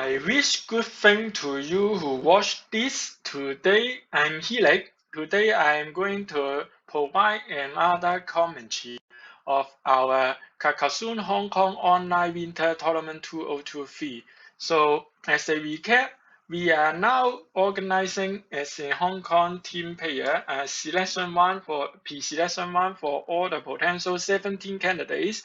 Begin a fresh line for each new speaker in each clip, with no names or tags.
I wish good thing to you who watch this. Today I'm Helix. Today I'm going to provide another commentary of our Carcassonne Hong Kong Online Winter Tournament 2023. So as a recap, we are now organizing as a Hong Kong team player selection one for pre-selection one for all the potential 17 candidates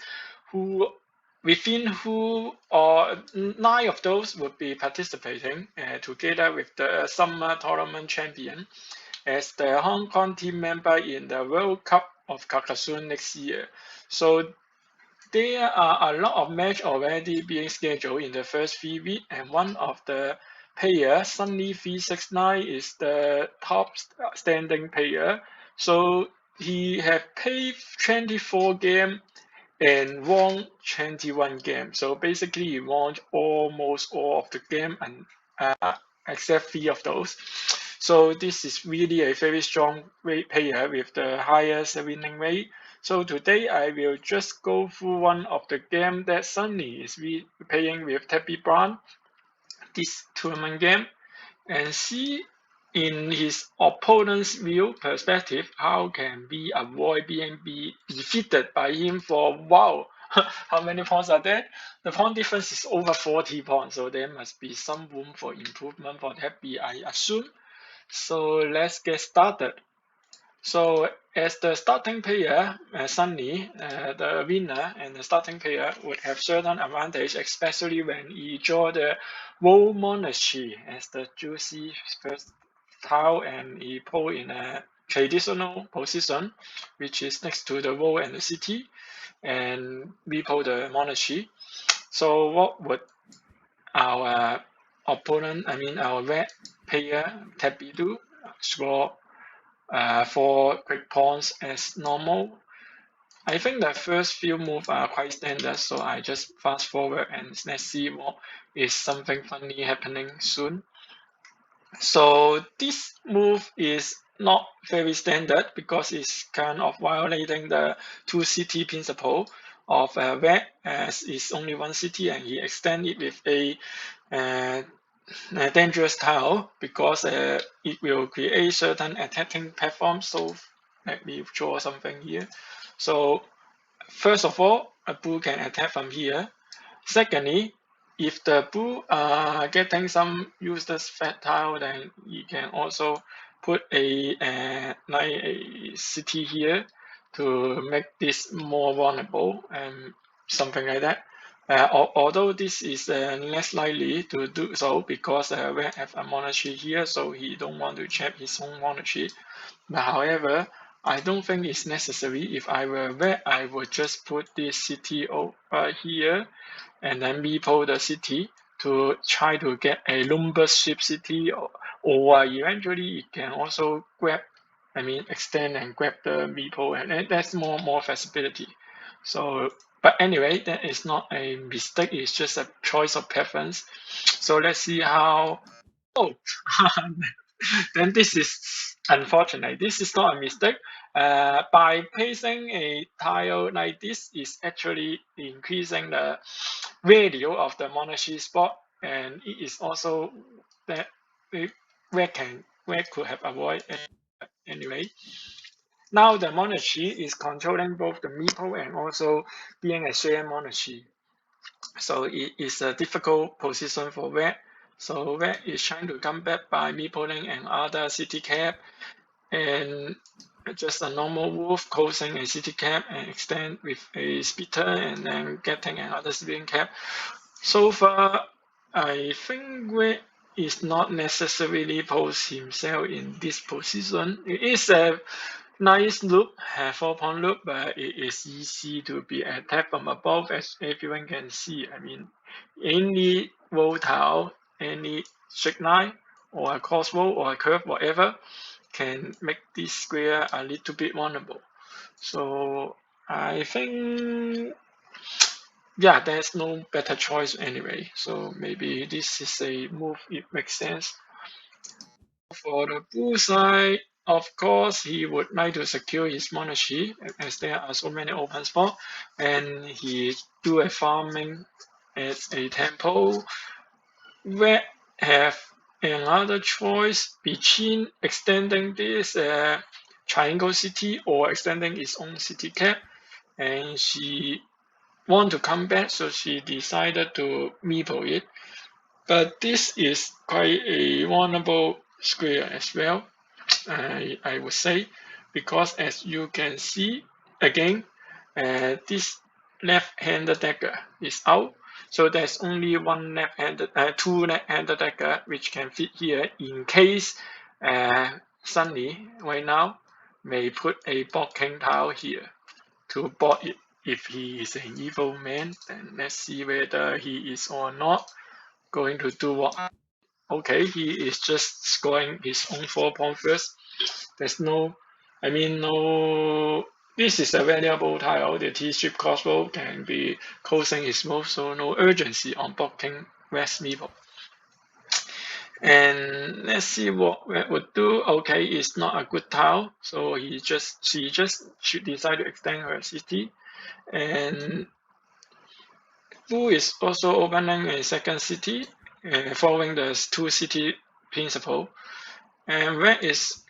within who or 9 of those would be participating together with the summer tournament champion as the Hong Kong team member in the World Cup of Carcassonne next year. So there are a lot of matches already being scheduled in the first 3 weeks, and one of the players, Sunny369, is the top standing player. So he have played 24 games and won 21 games. So basically, he won almost all of the game and except 3 of those. So this is really a very strong player with the highest winning rate. So today I will just go through one of the games that Sunny is playing with Tabby Brown, this tournament game, and see in his opponent's view perspective, how can we avoid being defeated by him for, wow, how many points are there? The point difference is over 40 points, so there must be some room for improvement for Tabby, I assume. So let's get started. So as the starting player, Sunny, the winner and the starting player would have certain advantage, especially when he draw the World Monarchy as the juicy first tile, and he pull in a traditional position, which is next to the wall and the city, and we pull the monarchy. So what would our opponent, our red player Tabby do? Score 4 quick pawns as normal. I think the first few moves are quite standard, so I just fast forward and let's see what is something funny happening soon. So this move is not very standard because it's kind of violating the 2 city principle of red, as it's only 1 city and he extend it with a dangerous tile because it will create certain attacking platforms. So let me draw something here. So first of all, a bull can attack from here. Secondly, if the bull are getting some useless fat tile, then you can also put a city here to make this more vulnerable and something like that. Although this is less likely to do so because we have a monarchy here, so he don't want to check his own monarchy. But however, I don't think it's necessary. If I were red, I would just put this city over here and then repo the city to try to get a lumber ship city, or eventually it can also extend and grab the repo, and that's more flexibility. So, but anyway, that is not a mistake, it's just a choice of preference. So let's see how, then this is unfortunate. This is not a mistake. By placing a tile like this is actually increasing the value of the monarchy spot, and it is also that where could have avoided anyway. Now the monarchy is controlling both the meeple and also being a shared monarchy. So it is a difficult position for red. So red is trying to come back by meepling and other city cap, and just a normal wolf closing a city cap and extend with a splitter and then getting another city cap. So far, I think red is not necessarily post himself in this position. It is a nice loop, 4-pawn loop, but it is easy to be attacked from above, as everyone can see. Any roll tile, any straight line, or a cross roll, or a curve, whatever, can make this square a little bit vulnerable. So I think, yeah, there's no better choice anyway. So maybe this is a move, it makes sense. For the bull side, of course, he would like to secure his monarchy as there are so many open spots, and he do a farming at a temple. red have another choice between extending this triangle city or extending its own city cap, and she want to come back, so she decided to meeple it. But this is quite a vulnerable square as well, I would say, because as you can see again, this left-handed dagger is out, so there's only one two left-handed dagger which can fit here in case Sunny right now may put a blocking tile here to block it. If he is an evil man, then let's see whether he is or not going to do what. Okay, he is just scoring his own 4 points first. There's no, this is a valuable tile. The T-strip crossbow can be closing his move, so no urgency on blocking West meeple. And let's see what Red would do. Okay, it's not a good tile, so she just should decide to extend her city. And Blue is also opening a second city, following the 2 city principle. And Red is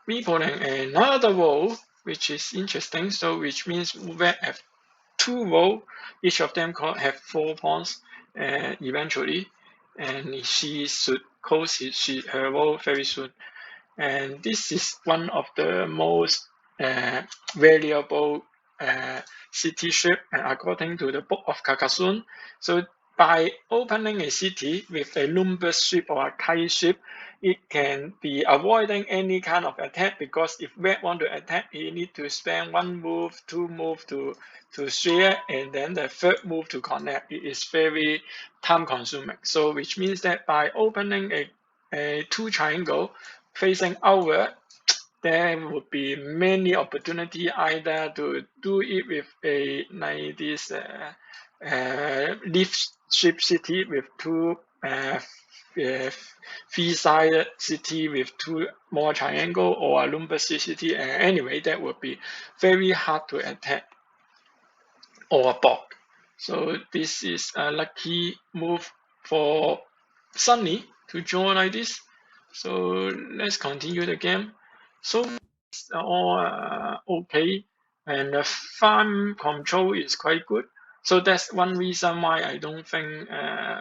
meepling another wall, which is interesting. So which means Red have 2 walls, each of them have 4 pawns eventually, and she should close her wall very soon. And this is one of the most valuable city strip according to the Book of Carcassonne. So by opening a city with a lumber strip or a kite strip, it can be avoiding any kind of attack, because if Red want to attack, he need to spend 1 move, 2 move to share, and then the 3rd move to connect. It is very time consuming. So which means that by opening a 2 triangle facing outward, there would be many opportunity either to do it with a like this leaf strip city with 2 three-sided city with 2 more triangle, or a lumber city. Anyway, that would be very hard to attack or block. So this is a lucky move for Sunny to draw like this. So let's continue the game. So it's all okay, and the farm control is quite good. So that's one reason why I don't think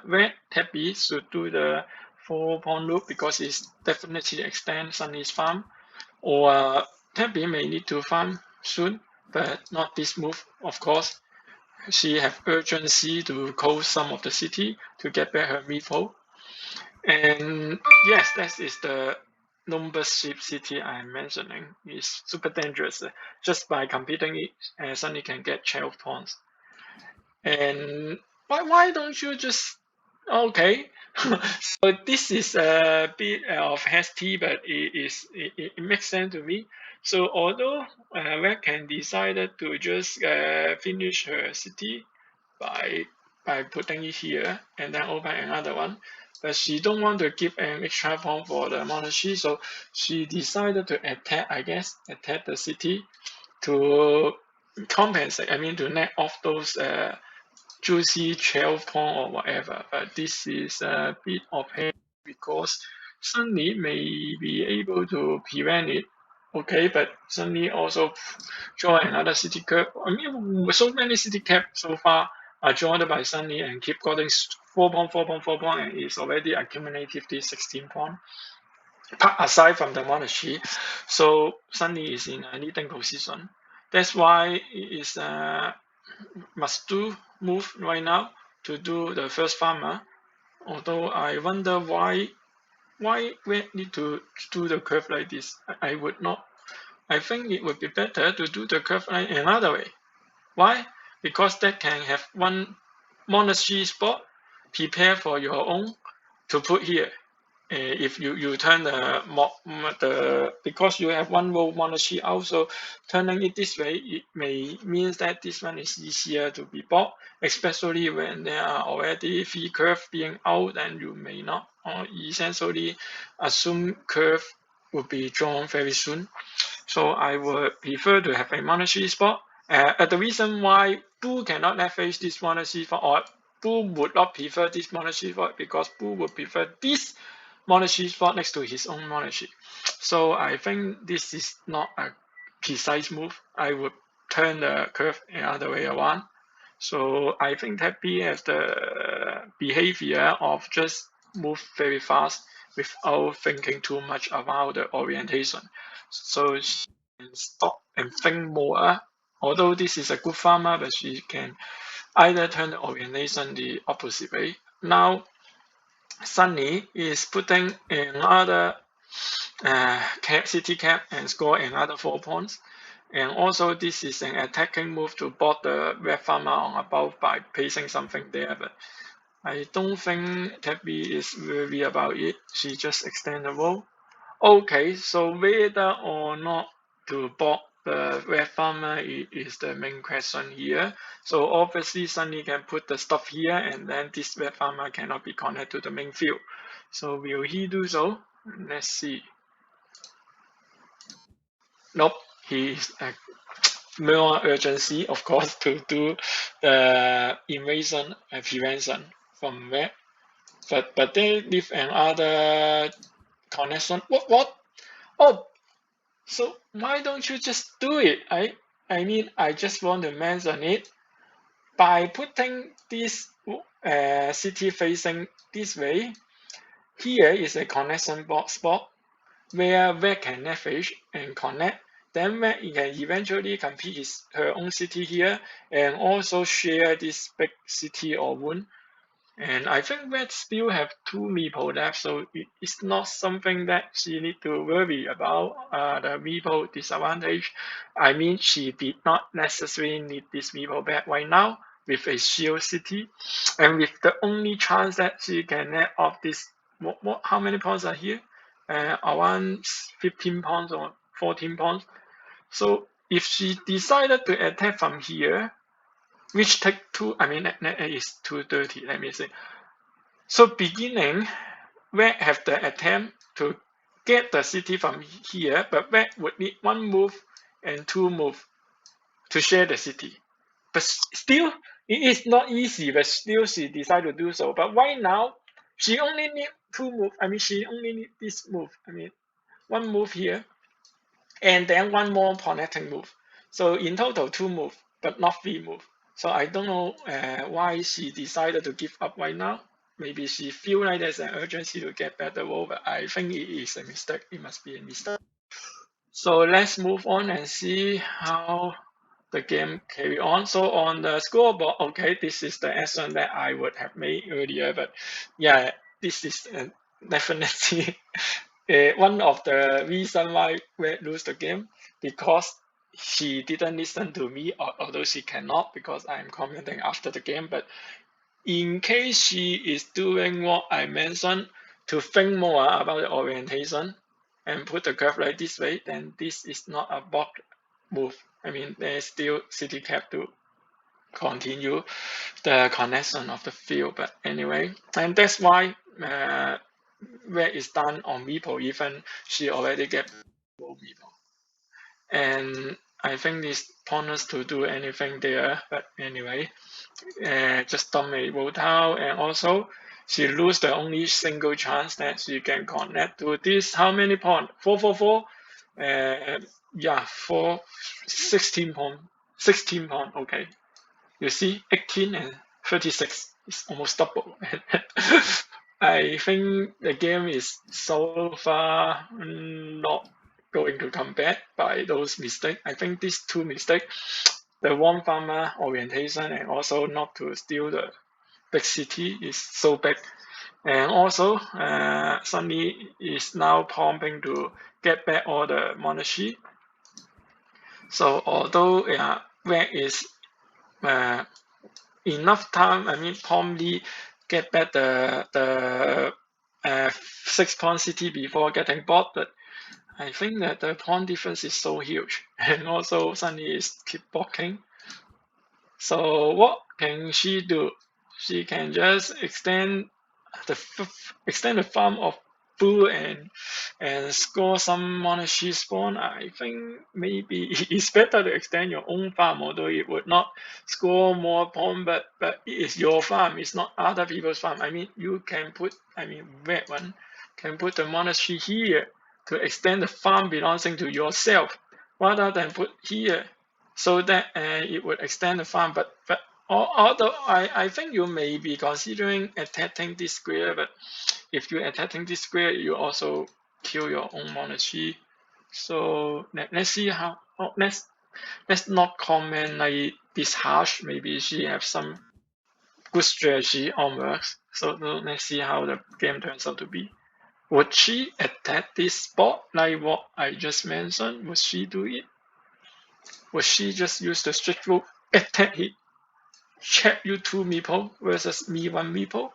Red Tabby should do the 4-pawn loop, because it's definitely extend Sunny's farm. Or Tabby may need to farm soon, but not this move, of course. She have urgency to close some of the city to get back her meeple. And yes, that is the lumber strip city I'm mentioning. It's super dangerous. Just by competing it, Sunny can get 12 points. And why don't you just okay? So this is a bit of hasty, but it makes sense to me. So although Red can decided to just finish her city by putting it here and then open another one, but she don't want to give an extra pawn for the monarchy, so she decided to attack the city to compensate. To net off those juicy 12 pawn or whatever. But this is a bit of hate, because Sunny may be able to prevent it. Okay, but Sunny also draw another city cap. So many city cap so far are drawn by Sunny and keep getting 4 pawn, 4 pawn, 4 pawn, and it's already accumulated this 16 pawn. Aside from the monarchy, so Sunny is in a leading position. That's why it is must do move right now to do the first farmer. Although I wonder why we need to do the curve like this. I would not. I think it would be better to do the curve like another way. Why? Because that can have one monastery spot, prepare for your own to put here. If you turn because you have one row monastery also, turning it this way, it may means that this one is easier to be bought, especially when there are already 3 curve being out, and you may not essentially assume curve will be drawn very soon. So I would prefer to have a monastery spot. The reason why Blue cannot leverage this monastery spot, or Blue would not prefer this monarchy fort because Blue would prefer this monarchy fort next to his own monarchy. So I think this is not a precise move. I would turn the curve the other way around. So I think that B has the behavior of just move very fast without thinking too much about the orientation. So she can stop and think more. Although this is a good farmer, but she can either turn the orientation the opposite way. Now, Sunny is putting another city cap and score another 4 points. And also this is an attacking move to block the red farmer on above by placing something there, but I don't think Tabby is worried about it. She just extend the roll. Okay, so whether or not to block the red farmer is the main question here. So obviously Sunny can put the stuff here and then this red farmer cannot be connected to the main field. So will he do so? Let's see. Nope, he is more urgency, of course, to do the invasion and prevention from red. But they leave another connection. What? Oh, so why don't you just do it? I mean, I just want to mention it. By putting this city facing this way, here is a connection box spot where red can leverage and connect. Then red can eventually complete her own city here and also share this big city or wound. And I think red still have 2 meeple left, so it's not something that she need to worry about the meeple disadvantage. I mean, she did not necessarily need this meeple back right now with a shield city, and with the only chance that she can net off this. How many points are here? Around 15 points or 14 points. So if she decided to attack from here, which take 2, I mean, that is 230, let me see. So beginning, red have the attempt to get the city from here, but red would need 1 move and 2 moves to share the city. But still, it is not easy, but still she decided to do so. But right now, she only need 2 moves. I mean, she only need this move. I mean, 1 move here, and then 1 more connecting move. So in total, 2 moves, but not 3 moves. So I don't know why she decided to give up right now. Maybe she feel like there's an urgency to get better role, but I think it is a mistake. It must be a mistake. So let's move on and see how the game carry on. So on the scoreboard, okay, this is the action that I would have made earlier, but yeah, this is definitely one of the reasons why we lose the game, because she didn't listen to me, although she cannot because I'm commenting after the game. But in case she is doing what I mentioned, to think more about the orientation and put the curve like this way, then this is not a block move. I mean, there's still city cap to continue the connection of the field. But anyway, and that's why red is done on meeple, even she already get low meeple. And I think it's pointless to do anything there. But anyway, just dominate roll out, and also she lose the only single chance that she can connect to this. How many points? 444. Yeah, 16 points. 16 points. Okay, you see, 18 and 36 is almost double. I think the game is so far not going to come back by those mistakes. I think these 2 mistakes, the one farmer orientation and also not to steal the big city, is so big. And also, Sunny is now pumping to get back all the monarchy. So although red is enough time, I mean, promptly get back the 6-point city before getting bought, but I think that the point difference is so huge, and also Sunny is keep blocking. So what can she do? She can just extend the farm of bull and score some monastery spawn, I think maybe it's better to extend your own farm, although it would not score more pawn, but it is your farm, it's not other people's farm. I mean, you can put, red one can put the monastery here to extend the farm belonging to yourself, rather than put here, so that it would extend the farm. But although I think you may be considering attacking this square, but if you're attacking this square, you also kill your own monastery. So let's see how. Let's not comment like this harsh. Maybe she have some good strategy onwards. So let's see how the game turns out to be. Would she attack this spot like what I just mentioned? Would she do it? Would she just use the strict rule, attack it, check you 2 meeple versus me 1 meeple?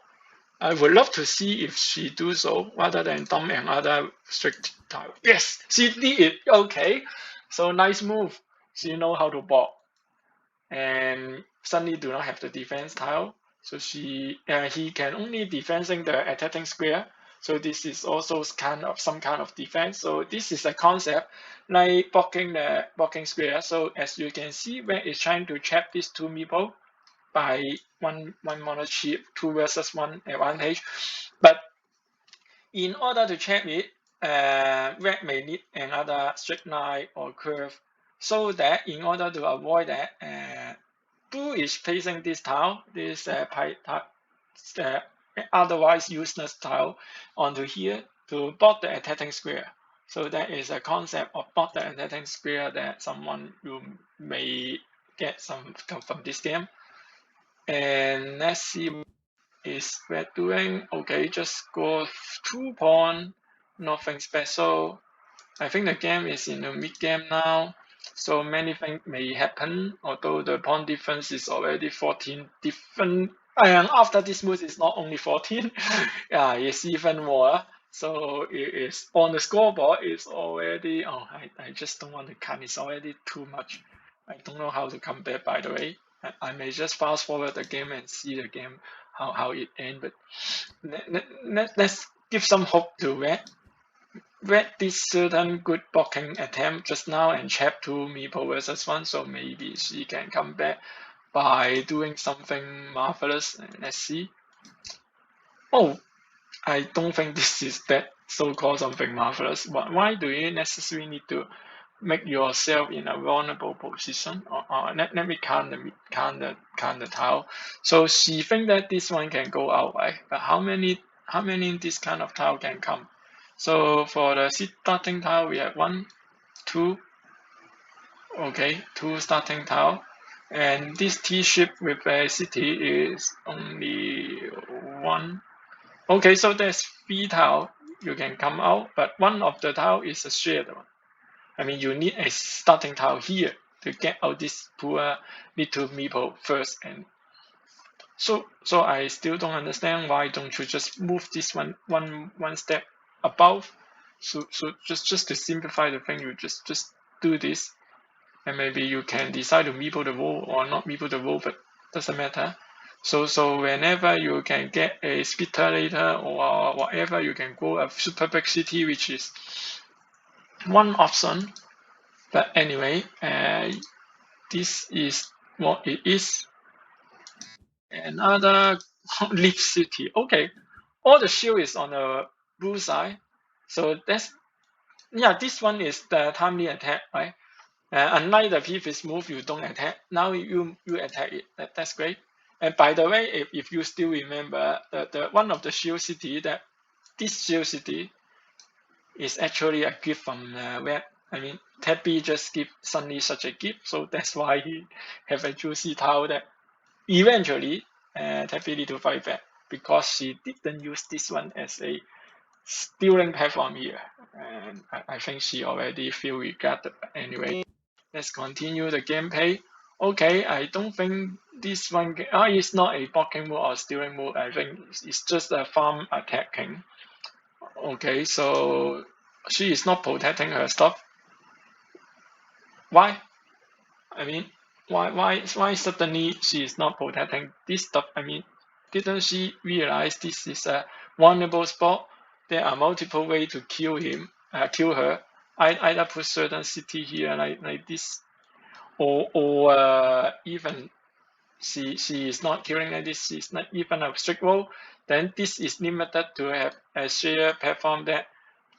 I would love to see if she do so, rather than dump another strict tile. Yes, she did it. Okay, so nice move. She know how to block, and suddenly do not have the defense tile. So he can only defending the attacking square. So this is also some kind of defense. So this is a concept like blocking square. So as you can see, red is trying to trap these 2 meeple by one monastery, 2 versus 1 advantage. But in order to trap it, red may need another straight line or curve. So that in order to avoid that, blue is placing this tile, this otherwise useless tile, onto here to block the attacking square. So that is a concept of block the attacking square that someone you may get some from this game. And let's see what is red doing. Okay, just score 2 pawn, nothing special. I think the game is in the mid game now, so many things may happen, although the pawn difference is already 14 different, and after this move it's not only 14, yeah, it's even more. So it is on the scoreboard, it's already, I just don't want to count, it's already too much. I don't know how to compare, by the way. I may just fast forward the game and see the game, how it ends, but let's give some hope to red. Red did certain good blocking attempt just now and trap 2 meeple versus 1, so maybe she can come back by doing something marvelous. Let's see. Oh, I don't think this is that so-called something marvelous. Why do you necessarily need to make yourself in a vulnerable position? Let me count the tile. So she think that this one can go out, right? But how many this kind of tile can come? So for the starting tile, we have 1, 2. Okay, 2 starting tile, and this T-ship with a city is only 1. Okay, so there's 3 tile you can come out, but one of the tile is a shared one. I mean, you need a starting tile here to get out this poor little meeple first, and so I still don't understand why don't you just move this one step above. So just to simplify the thing, you just do this, and maybe you can decide to meeple the wall or not meeple the wall, but doesn't matter. So whenever you can get a splitter later or whatever, you can go a super big city, which is one option. But anyway, this is what it is. Another leaf city. Okay, all the shield is on the blue side, so that's, yeah, this one is the timely attack, right? Unlike the previous move, you don't attack. Now you attack it. That's great. And by the way, if you still remember, the one of the shield city, that this shield city is actually a gift from where, I mean, Tappy just give Sunny such a gift, so that's why he have a juicy tile that eventually Tappy need to fight back, because she didn't use this one as a stealing platform here, and I think she already feel regretted. But anyway, let's continue the gameplay. Okay, I don't think this one is not a blocking move or stealing move. I think it's just a farm attacking. Okay, so she is not protecting her stuff. Why? I mean, why suddenly she is not protecting this stuff? I mean, didn't she realize this is a vulnerable spot? there are multiple ways to kill her. Either put certain city here like this, or even she is not killing like this. She's not even a strict role. Then this is limited to have a shared platform that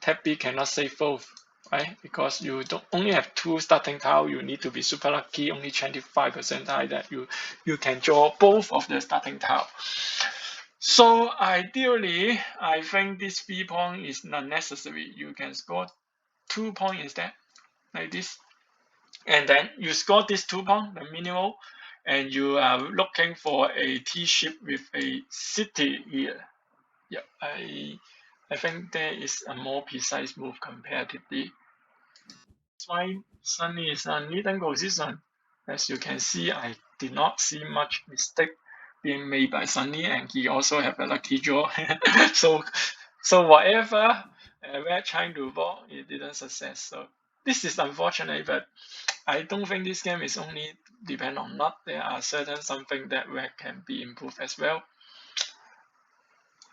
tab B cannot save both, right? Because you don't only have 2 starting tile. You need to be super lucky. Only 25% high that you can draw both of the starting tile. So ideally, I think this 3 point is not necessary. You can score 2 points instead, like this. And then you score this 2 points, the minimal, and you are looking for a T-shape with a city here. Yeah, I think there is a more precise move comparatively. That's why Sunny is on leading position. As you can see, I did not see much mistake being made by Sunny, and he also have a lucky draw. so whatever we're trying to ball, it didn't success. So this is unfortunate, but I don't think this game is only depend on luck. There are certain something that can be improved as well.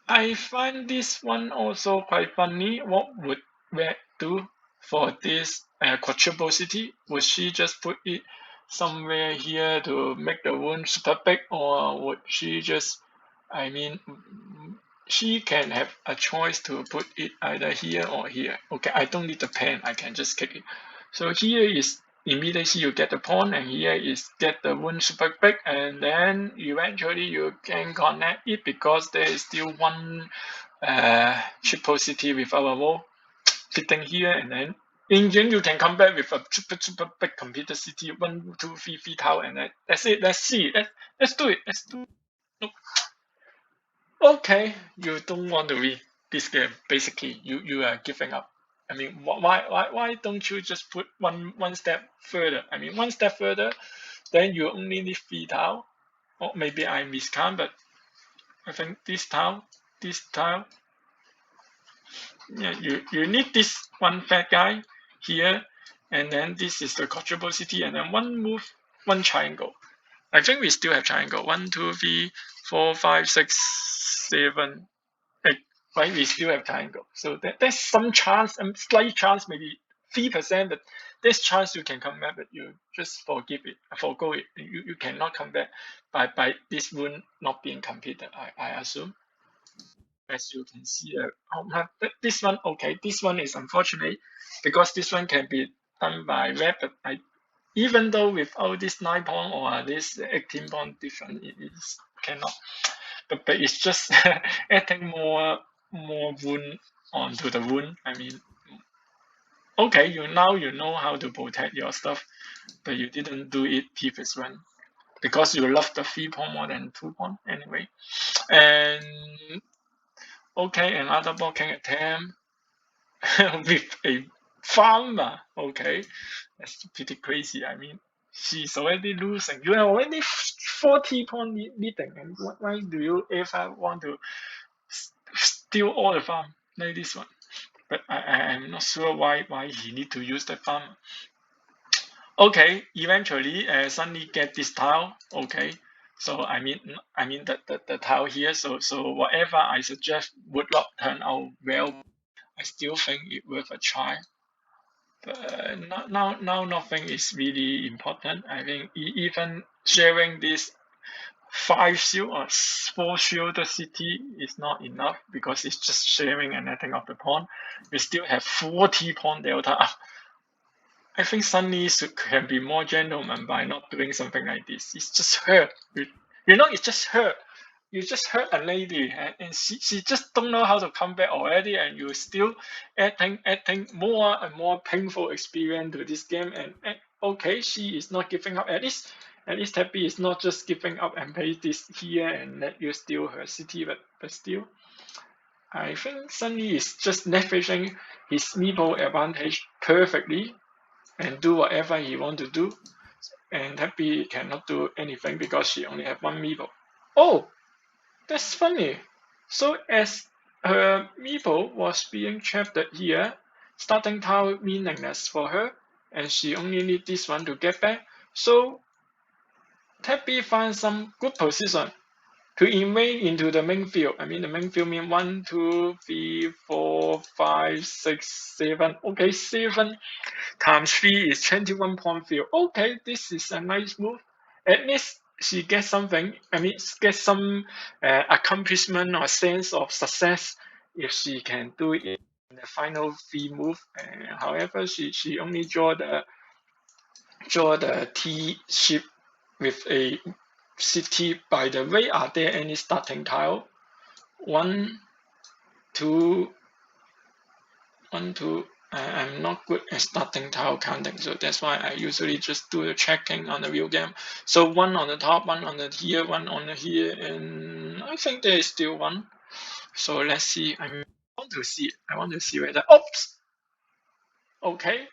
I find this one also quite funny. What would Red do for this quadruple city? Would she just put it somewhere here to make the wound super big, or would she just, I mean, she can have a choice to put it either here or here. Okay, I don't need the pen, I can just kick it. So here is immediately you get the pawn, and here is get the wound super big, and then eventually you can connect it because there is still one triple city without a wall fitting here, and then in the end you can come back with a super big computer city 1, 2, 3 tile, and that's it. Let's see. Let's do it. Nope. Okay, you don't want to win this game. Basically, you are giving up. I mean, why don't you just put one step further? I mean, one step further, then you only need 3 tile. Or maybe I miscount, but I think this tile. Yeah, you need this one fat guy here, and then this is the quadruple city, and then one move, one triangle. I think we still have triangle. 1, 2, 3, 4, 5, 6, 7, 8. Right, we still have triangle. So there's some chance, slight chance, maybe 3%, but there's chance you can come back, but you just forgo it. You cannot come back by this rune not being completed, I assume. As you can see, this one, okay, this one is unfortunate because this one can be done by red, but even though without this 9 point or this 18 point difference, it is cannot. But it's just adding more wound onto the wound. I mean, okay, you know how to protect your stuff, but you didn't do it previous one because you love the 3 point more than 2 point anyway. And okay, another blocking attempt with a farmer. Okay, that's pretty crazy. I mean, she's already losing. You are already 40 point leading, and why do you ever want to steal all the farm like this one? But I'm not sure why he need to use the farm. Okay, eventually Sunny get this tile. Okay, so I mean the tile here. So whatever I suggest would not turn out well. I still think it worth a try. But now nothing is really important. I think even sharing this 5 shield or 4 shielded city is not enough because it's just sharing and netting of the pawn. You still have 40 pawn delta. I think Sunny can be more gentleman by not doing something like this. It's just her. It's just her. You just hurt a lady, and she just don't know how to come back already, and you still adding more and more painful experience to this game. And okay, she is not giving up. At least Happy is not just giving up and play this here and let you steal her city, but still, I think Sunny is just leveraging his meeple advantage perfectly and do whatever he want to do, and Happy cannot do anything because she only have one meeple. Oh, that's funny. So as her meeple was being trapped here, starting tile meaningless for her, and she only need this one to get back. So Happy finds some good position. to invade into the main field. I mean, the main field means 1, 2, 3, 4, 5, 6, 7. Okay, 7 times 3 is 21 point field. Okay, this is a nice move. At least she gets something. I mean, get some accomplishment or sense of success if she can do it in the final 3 move. However, she only draw the T shape with a city. By the way, are there any starting tile? 1, 2, 1, 2. I'm not good at starting tile counting, so that's why I usually just do the checking on the real game. So 1 on the top, 1 on the here, 1 on the here, and I think there is still 1. So let's see. I want to see whether. Oops. Okay.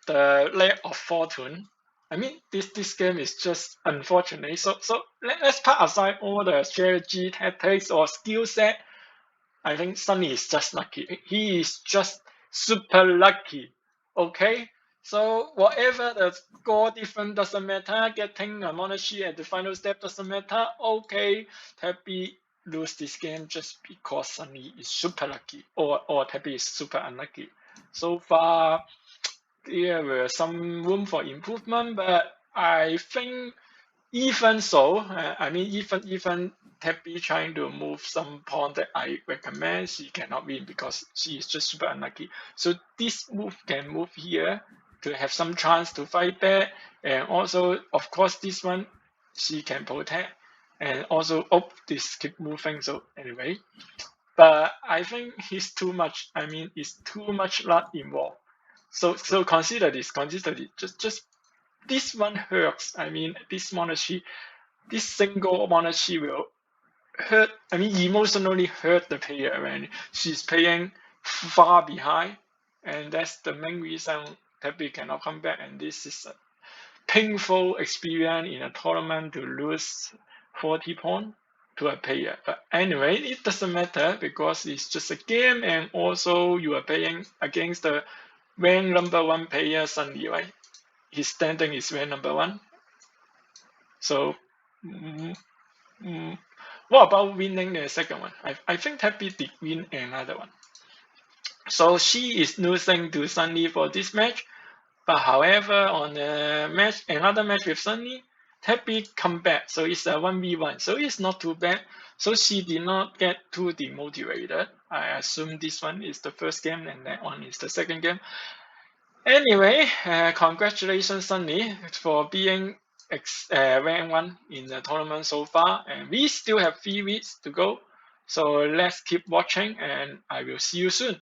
The lack of fortune. I mean, this game is just unfortunate. So let's put aside all the strategy, tactics, or skill set. I think Sunny is just lucky. He is just super lucky. Okay? So whatever the score difference doesn't matter. Getting a monarchy at the final step doesn't matter. Okay, Tappy lose this game just because Sunny is super lucky, or Tappy is super unlucky. So far, there were some room for improvement, but I think even so, I mean, even Tappy trying to move some pawn that I recommend, she cannot win because she is just super unlucky. So this move can move here to have some chance to fight back, and also, of course, this one she can protect, and also, this keep moving. So anyway, but I think it's too much. I mean, it's too much luck involved. So consider this. Just this one hurts. I mean, this single monarchy will hurt. I mean, emotionally hurt the player when she's playing far behind, and that's the main reason Tappy cannot come back. And this is a painful experience in a tournament to lose 40 points to a player. But anyway, it doesn't matter because it's just a game, and also you are playing against the rank number 1 player Sunny, right? His standing is rank number 1. So what about winning the second one? I think Tappy did win another one. So she is losing to Sunny for this match. But however, on another match with Sunny, Tappy come back. So it's a 1v1. So it's not too bad. So she did not get too demotivated. I assume this one is the first game and that one is the second game. Anyway, congratulations Sunny for being rank 1 in the tournament so far. And we still have 3 weeks to go. So let's keep watching and I will see you soon.